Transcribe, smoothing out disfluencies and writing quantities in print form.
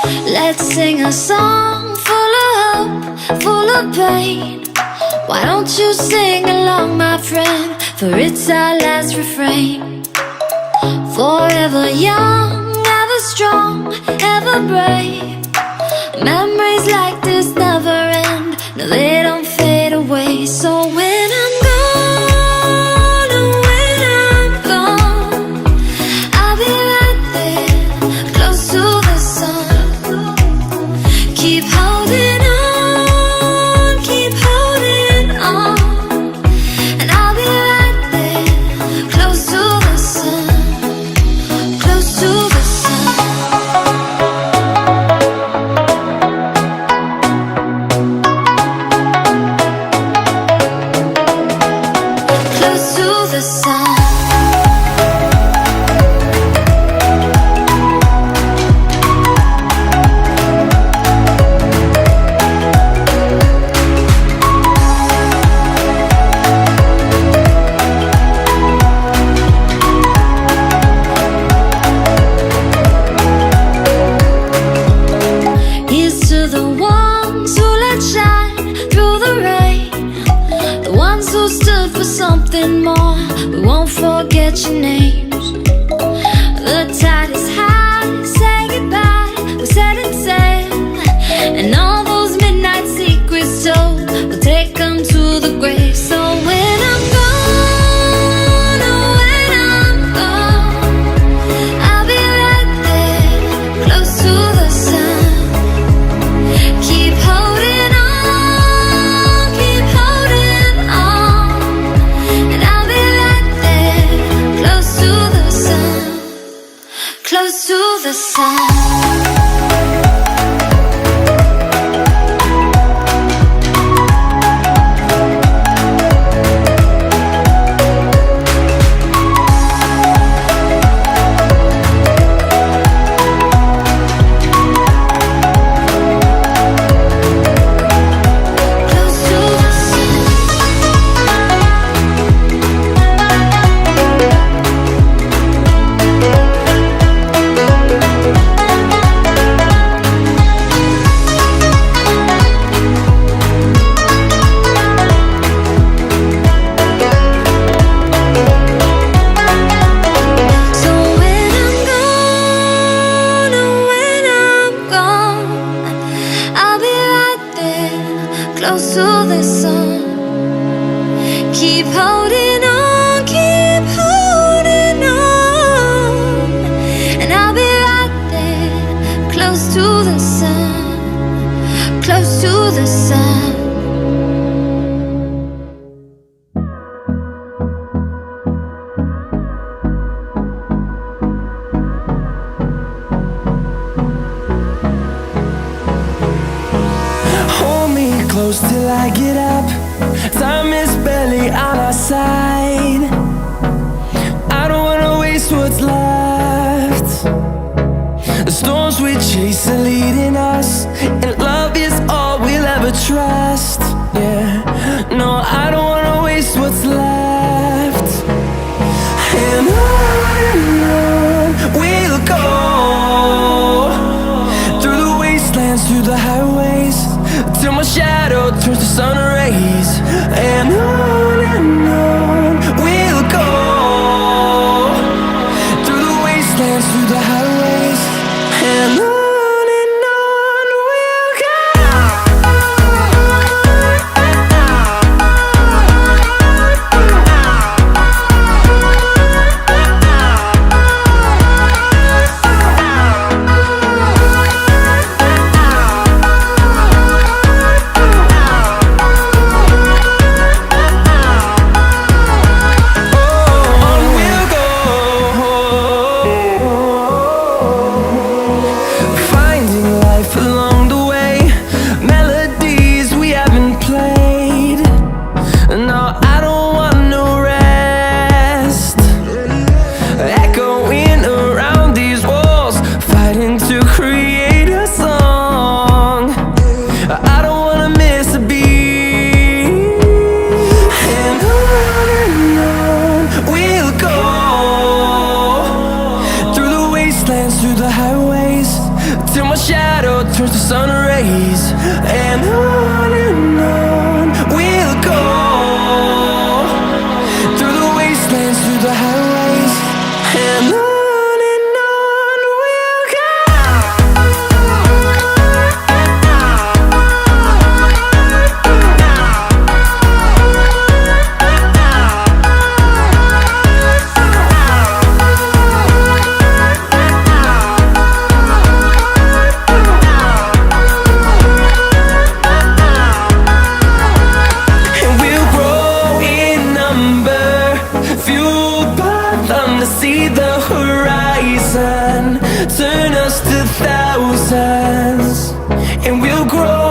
Let's sing a song full of hope, full of pain. Why don't you sing along, my friend? For it's our last refrain. Forever young, ever strong, ever brave. Memories like this never end. No, they don't fade away. So when I'm gone, oh, when I'm gone, I'll be right there, close to the sun. Keep holding on, keep holding on, and I'll be right there, close to the sun, close to the sun. Close to the sun. Here's to the ones who let shine through the rain, the ones who stood for something more. We won't forget your names. The tide is high, say goodbye, we're setting sail, and all those midnight secrets told, we'll take them to the grave. So when I'm gone, oh, when I'm gone, I'll be right there, close to the sun. Keep holding on, keep holding on, and I'll be right there, close to the sun, close to the sun. Close to the sun. So when I'm gone, oh, when I'm gone, I'll be right there, close to the sun. Keep holding on, keep holding on, and I'll be right there, close to the sun, close to the sun. Hold me close till I get up. Time is barely on our side. I don't wanna waste what's left. The storms we chase are leading us, and love is all we'll ever trust. Yeah, no, I don't wanna waste what's left. And on we'll go, through the wastelands, through the highways, till my shadow turns to sun rays. And on we'll go, through the wastelands, through the highways, and on we'll go. through the highways. till my shadow turns to sun rays. And on we'll go, through the wastelands, through the highways. And on we'll go. See the horizon, turn us to thousands, and we'll grow